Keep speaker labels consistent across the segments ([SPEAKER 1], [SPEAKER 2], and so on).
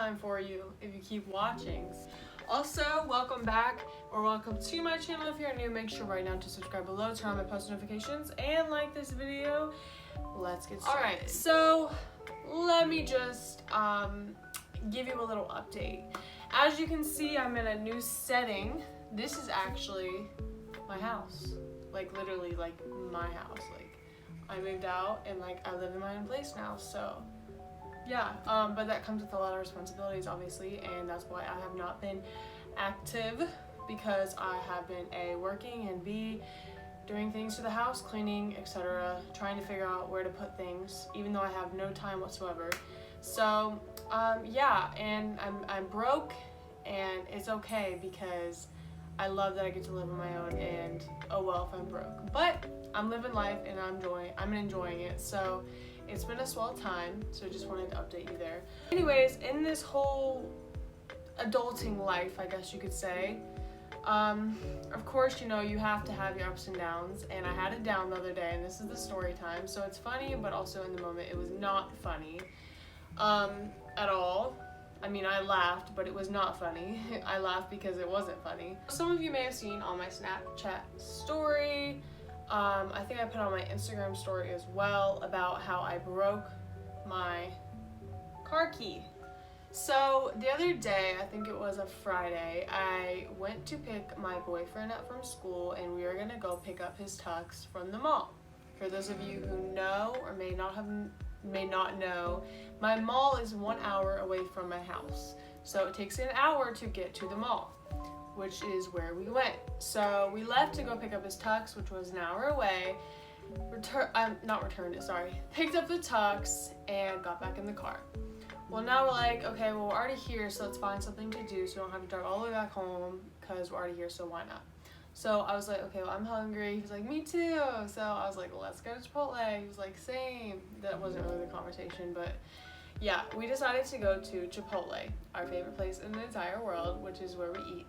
[SPEAKER 1] time for you if you keep watching. Also, welcome back or welcome to my channel. If you're new, make sure right now to subscribe below, turn on my post notifications, and like this video. Let's get started. Alright, so let me just give you a little update. As you can see, I'm in a new setting. This is actually my house. Like literally like my house. Like I moved out and like I live in my own place now, so yeah, but that comes with a lot of responsibilities, obviously, and that's why I have not been active, because I have been A, working, and B, doing things to the house, cleaning, etc., trying to figure out where to put things, even though I have no time whatsoever. So, yeah, and I'm broke, and it's okay, because I love that I get to live on my own, and oh well if I'm broke. But I'm living life, and I'm enjoying it, so it's been a swell time, so just wanted to update you there. Anyways, in this whole adulting life, I guess you could say, of course, you know, you have to have your ups and downs, and I had it down the other day, and this is the story time, so it's funny, but also in the moment it was not funny at all. I mean, I laughed, but it was not funny. I laughed because it wasn't funny. Some of you may have seen on my Snapchat story, I think I put on my Instagram story as well, about how I broke my car key. So the other day, I think it was a Friday, I went to pick my boyfriend up from school, and we were gonna go pick up his tux from the mall. For those of you who know or may not know, my mall is 1 hour away from my house. So it takes an hour to get to the mall, which is where we went. So we left to go pick up his tux, which was an hour away. Picked up the tux and got back in the car. Well, now we're like, okay, well, we're already here, so let's find something to do so we don't have to drive all the way back home, because we're already here, so why not? So I was like, okay, well, I'm hungry. He was like, me too. So I was like, well, let's go to Chipotle. He was like, same. That wasn't really the conversation, but yeah, we decided to go to Chipotle, our favorite place in the entire world, which is where we eat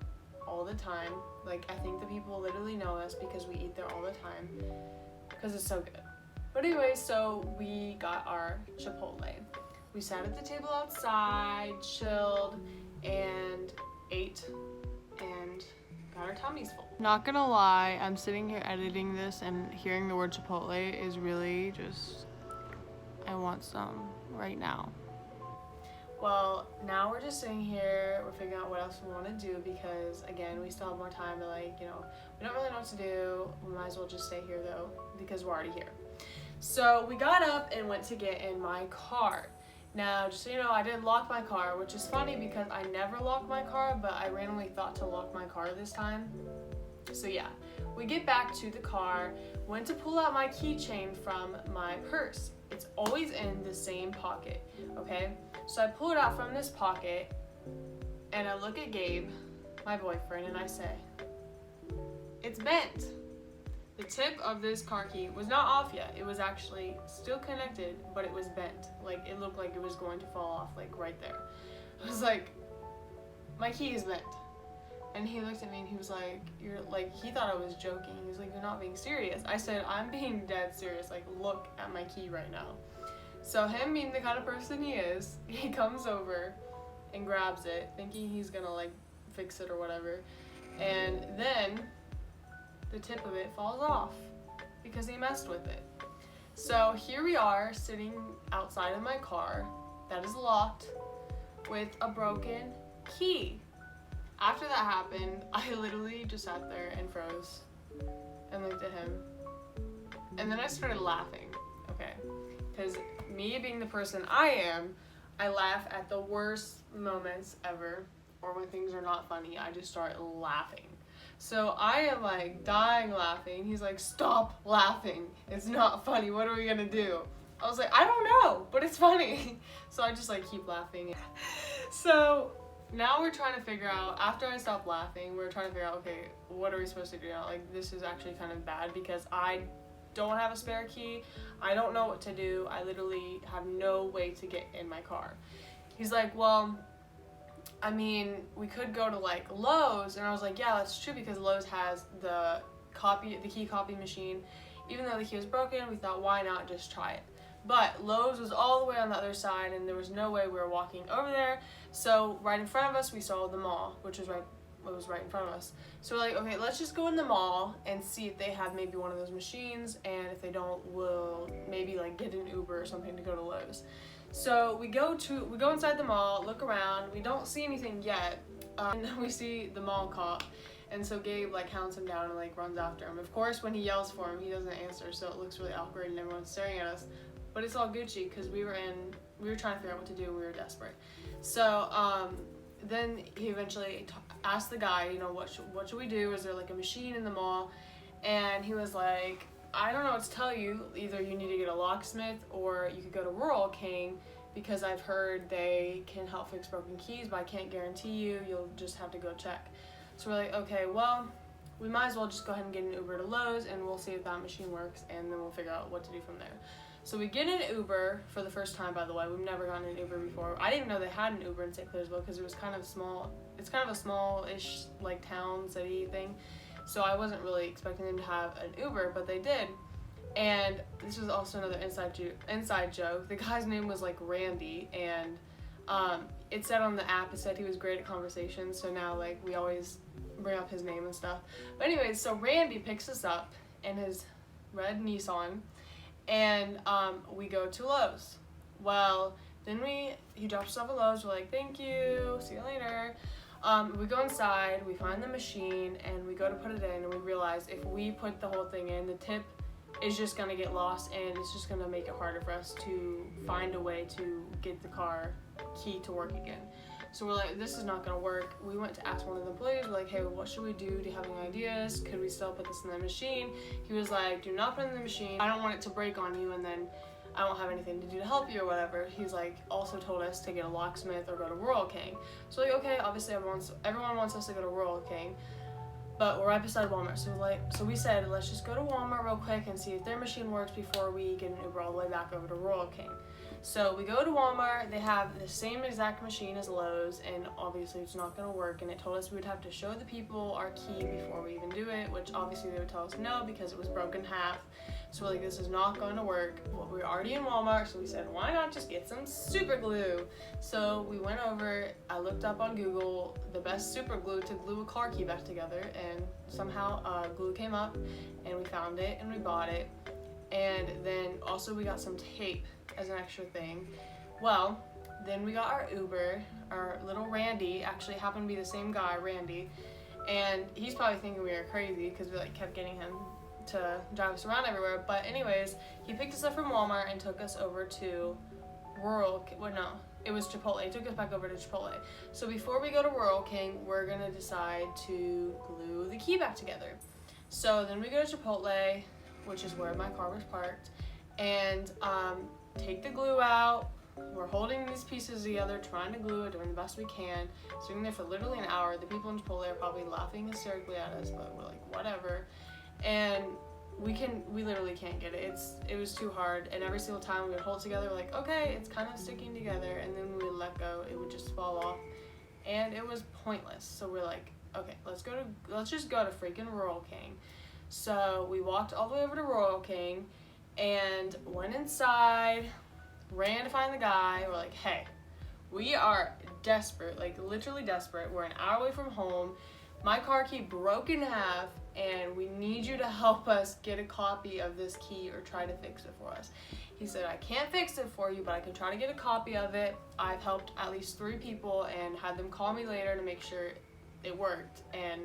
[SPEAKER 1] all the time. Like, I think the people literally know us because we eat there all the time, because it's so good. But anyway, so we got our Chipotle. We sat at the table outside, chilled, and ate, and got our tummies full. Not gonna lie, I'm sitting here editing this, and hearing the word Chipotle is really just, I want some right now. Well, now we're just sitting here, we're figuring out what else we want to do, because again, we still have more time to, like, you know, we don't really know what to do. We might as well just stay here though, because we're already here. So we got up and went to get in my car. Now, just so you know, I didn't lock my car, which is funny because I never lock my car, but I randomly thought to lock my car this time. So yeah, we get back to the car, went to pull out my keychain from my purse. It's always in the same pocket, okay? So I pull it out from this pocket, and I look at Gabe, my boyfriend, and I say, it's bent. The tip of this car key was not off yet. It was actually still connected, but it was bent. Like, it looked like it was going to fall off, like, right there. I was like, my key is bent. And he looked at me and he was like, you're like, he thought I was joking. He was like, you're not being serious. I said, I'm being dead serious. Like, look at my key right now. So him being the kind of person he is, he comes over and grabs it, thinking he's gonna, like, fix it or whatever. And then the tip of it falls off because he messed with it. So here we are sitting outside of my car that is locked with a broken key. After that happened, I literally just sat there and froze and looked at him. And then I started laughing, okay? Because me being the person I am, I laugh at the worst moments ever, or when things are not funny, I just start laughing. So I am like dying laughing. He's like, stop laughing. It's not funny. What are we gonna do? I was like, I don't know, but it's funny. So I just like keep laughing. So now we're trying to figure out, after I stopped laughing, we're trying to figure out, okay, what are we supposed to do now? Like, this is actually kind of bad because I don't have a spare key. I don't know what to do. I literally have no way to get in my car. He's like, well, I mean, we could go to like Lowe's, and I was like, yeah, that's true, because Lowe's has the key copy machine. Even though the key was broken, we thought, why not just try it? But Lowe's was all the way on the other side, and there was no way we were walking over there. So right in front of us, we saw the mall, which was right in front of us. So we're like, okay, let's just go in the mall and see if they have maybe one of those machines, and if they don't, we'll maybe like get an Uber or something to go to Lowe's. So we go inside the mall, look around. We don't see anything yet. And then we see the mall cop. And so Gabe like hounds him down and like runs after him. Of course, when he yells for him, he doesn't answer, so it looks really awkward and everyone's staring at us. But it's all Gucci because we were trying to figure out what to do. We were desperate. So then he eventually asked the guy, you know, what should we do? Is there like a machine in the mall? And he was like, I don't know what to tell you. Either you need to get a locksmith or you could go to Rural King, because I've heard they can help fix broken keys, but I can't guarantee you. You'll just have to go check. So we're like, okay, well, we might as well just go ahead and get an Uber to Lowe's, and we'll see if that machine works, and then we'll figure out what to do from there. So we get an Uber for the first time, by the way. We've never gotten an Uber before. I didn't even know they had an Uber in St. Clairsville because it was kind of small. It's kind of a small-ish like town, city thing. So I wasn't really expecting them to have an Uber, but they did. And this was also another inside joke. The guy's name was like Randy, and it said on the app, it said he was great at conversations, so now like we always bring up his name and stuff. But anyways, so Randy picks us up in his red Nissan, and we go to Lowe's. Well, then he drops us off at Lowe's. We're like, thank you, see you later. We go inside, we find the machine, and we go to put it in, and we realize if we put the whole thing in, the tip is just gonna get lost, and it's just gonna make it harder for us to find a way to get the car key to work again. So we're like, this is not gonna work. We went to ask one of the employees, we're like, hey, what should we do? Do you have any ideas? Could we still put this in the machine? He was like, do not put it in the machine. I don't want it to break on you, and then I won't have anything to do to help you or whatever. He's like, also told us to get a locksmith or go to Rural King. So like, okay, obviously everyone wants us to go to Rural King, but we're right beside Walmart. So we said, let's just go to Walmart real quick and see if their machine works before we get an Uber all the way back over to Rural King. So we go to Walmart, they have the same exact machine as Lowe's, and obviously it's not gonna work, and it told us we would have to show the people our key before we even do it, which obviously they would tell us no because it was broken half. So we're like, this is not going to work. Well, we were already in Walmart, so we said, why not just get some super glue? So we went over, I looked up on Google the best super glue to glue a car key back together, and somehow glue came up, and we found it, and we bought it. And then also we got some tape as an extra thing. Well, then we got our Uber. Our little Randy actually happened to be the same guy, Randy, and he's probably thinking we were crazy because we like kept getting him to drive us around everywhere. But anyways, he picked us up from Walmart and took us over to it was Chipotle. He took us back over to Chipotle. So before we go to Rural King, we're gonna decide to glue the key back together. So then we go to Chipotle, which is where my car was parked, and take the glue out. We're holding these pieces together, trying to glue it, doing the best we can. Sitting there for literally an hour. The people in Chipotle are probably laughing hysterically at us, but we're like, whatever. And we literally can't get it. It was too hard, and every single time we would hold together, we're like, okay, it's kind of sticking together, and then we would let go, it would just fall off, and it was pointless. So we're like, okay, let's just go to freaking Rural King. So we walked all the way over to Rural King and went inside, ran to find the guy. We're like, hey, we are desperate, like literally desperate. We're an hour away from home. My car key broke in half, and we need you to help us get a copy of this key or try to fix it for us. He said, I can't fix it for you, but I can try to get a copy of it. I've helped at least 3 people and had them call me later to make sure it worked, and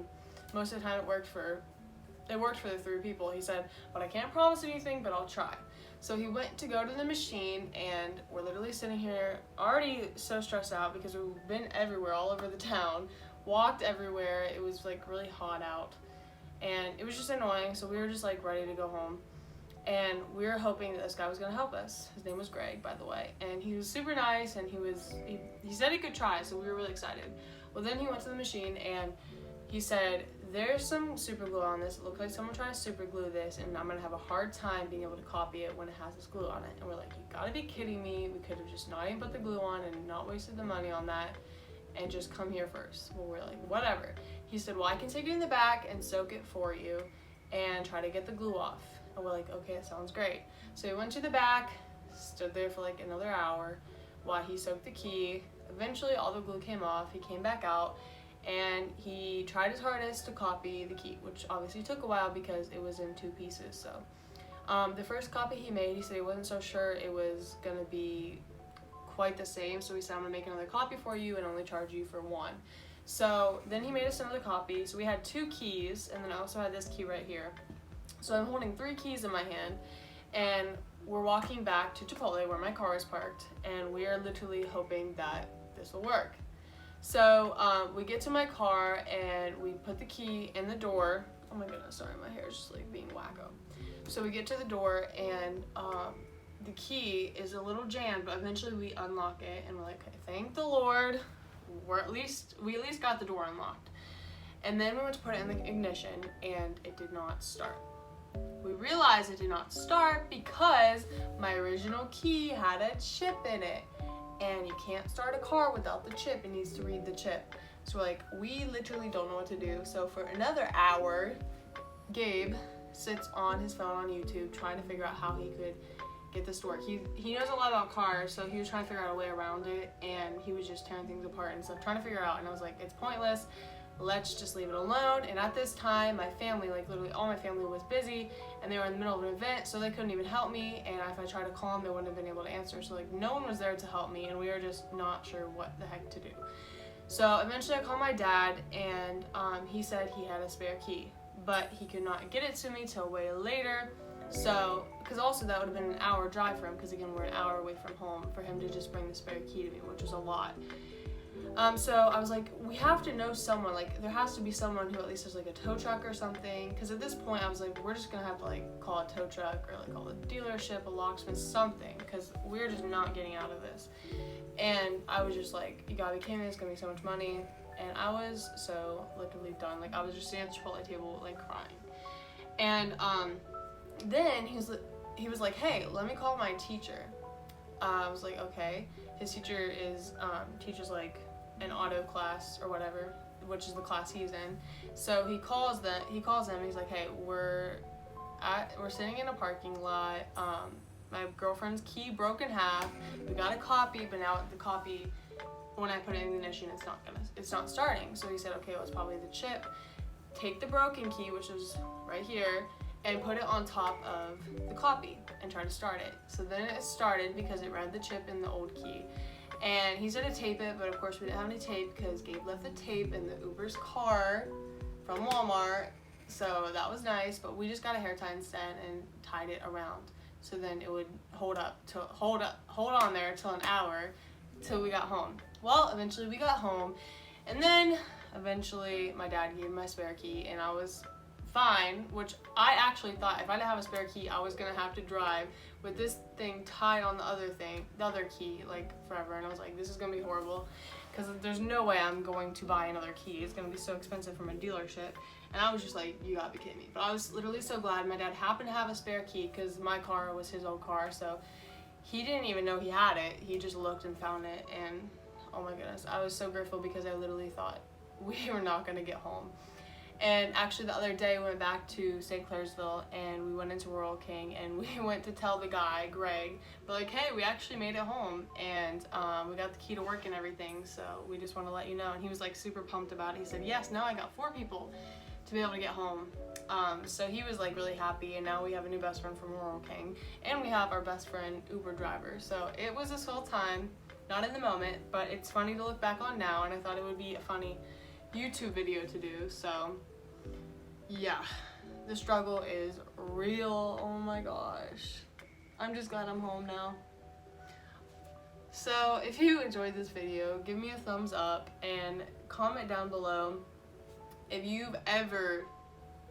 [SPEAKER 1] most of the time it worked for the 3 people. He said, but I can't promise anything, but I'll try. So he went to go to the machine, and we're literally sitting here already so stressed out because we've been everywhere, all over the town, walked everywhere. It was like really hot out, and it was just annoying. So we were just like ready to go home, and we were hoping that this guy was gonna help us. His name was Greg, by the way, and he was super nice, and he said he could try, so we were really excited. Well, then he went to the machine, and he said, there's some super glue on this. It looked like someone tried to super glue this, and I'm gonna have a hard time being able to copy it when it has this glue on it. And we're like, you gotta be kidding me. We could have just not even put the glue on and not wasted the money on that and just come here first. Well, we're like, whatever. He said, well, I can take it in the back and soak it for you and try to get the glue off. And we're like, okay, that sounds great. So we went to the back, stood there for like another hour while he soaked the key. Eventually all the glue came off, he came back out, and he tried his hardest to copy the key, which obviously took a while because it was in 2 pieces. So the first copy he made, he said he wasn't so sure it was gonna be quite the same, so he said, I'm gonna make another copy for you and only charge you for 1. So then he made us another copy. So we had 2 keys, and then I also had this key right here. So I'm holding 3 keys in my hand, and we're walking back to Chipotle where my car is parked, and we are literally hoping that this will work. So we get to my car and we put the key in the door. Oh my goodness, sorry, my hair is just like being wacko. So we get to the door, and the key is a little jammed, but eventually we unlock it, and we're like, okay, thank the Lord, we at least got the door unlocked. And then we went to put it in the ignition, and it did not start. We realized it did not start because my original key had a chip in it, and you can't start a car without the chip. It needs to read the chip. So we're like, we literally don't know what to do. So for another hour, Gabe sits on his phone on YouTube trying to figure out how he could get this to work. He knows a lot about cars, so he was trying to figure out a way around it, and he was just tearing things apart and stuff, trying to figure it out. And I was like, it's pointless, let's just leave it alone. And at this time, my family, like literally all my family, was busy, and they were in the middle of an event, so they couldn't even help me. And if I tried to call them, they wouldn't have been able to answer. So like no one was there to help me, and we were just not sure what the heck to do. So eventually I called my dad, and he said he had a spare key, but he could not get it to me till way later. So, because also that would have been an hour drive for him, because again, we're an hour away from home, for him to just bring the spare key to me, which was a lot. So I was like, we have to know someone, like there has to be someone who at least has like a tow truck or something, because at this point I was like, we're just gonna have to like call a tow truck or like call a dealership, a locksmith, something, because we're just not getting out of this. And I was just like, you gotta be kidding me, it's gonna be so much money. And I was so literally done. Like I was just sitting at the Chipotle table like crying. And then he was like, hey, let me call my teacher. I was like, okay. His teacher is teaches like an auto class or whatever, which is the class he's in. So he calls them. And he's like, hey, we're sitting in a parking lot. My girlfriend's key broke in half. We got a copy, but now the copy, when I put it in the ignition, it's not starting. So he said, okay, well, it's probably the chip. Take the broken key, which is right here, and put it on top of the copy and try to start it. So then it started because it read the chip in the old key. And he said to tape it, but of course we didn't have any tape because Gabe left the tape in the Uber's car from Walmart. So that was nice, but we just got a hair tie instead and tied it around. So then it would hold on there till an hour till we got home. Well, eventually we got home, and then eventually my dad gave me my spare key, and I was fine, which I actually thought if I didn't have a spare key, I was gonna have to drive with this thing tied on the other key, like forever. And I was like, this is gonna be horrible, because there's no way I'm going to buy another key. It's gonna be so expensive from a dealership. And I was just like, you gotta be kidding me. But I was literally so glad my dad happened to have a spare key, because my car was his old car, so he didn't even know he had it. He just looked and found it, and oh my goodness, I was so grateful, because I literally thought we were not gonna get home. And actually the other day we went back to St. Clairsville, and we went into Rural King, and we went to tell the guy, Greg, but like, hey, we actually made it home, and we got the key to work and everything, so we just want to let you know. And he was like super pumped about it. He said, yes, now I got 4 people to be able to get home. So he was like really happy, and now we have a new best friend from Rural King, and we have our best friend Uber driver. So it was a swell time, not in the moment, but it's funny to look back on now, and I thought it would be a funny YouTube video to do. So yeah, the struggle is real. Oh my gosh, I'm just glad I'm home now. So if you enjoyed this video, give me a thumbs up and comment down below if you've ever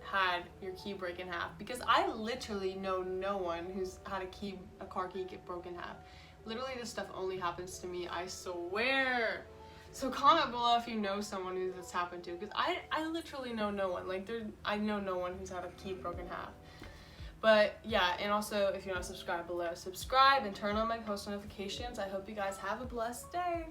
[SPEAKER 1] had your key break in half, because I literally know no one who's had a car key get broken in half. Literally this stuff only happens to me, I swear. So comment below if you know someone who this happened to, because I literally know no one. Like I know no one who's had a key broken in half. But yeah, and also if you're not subscribed below, subscribe and turn on my post notifications. I hope you guys have a blessed day.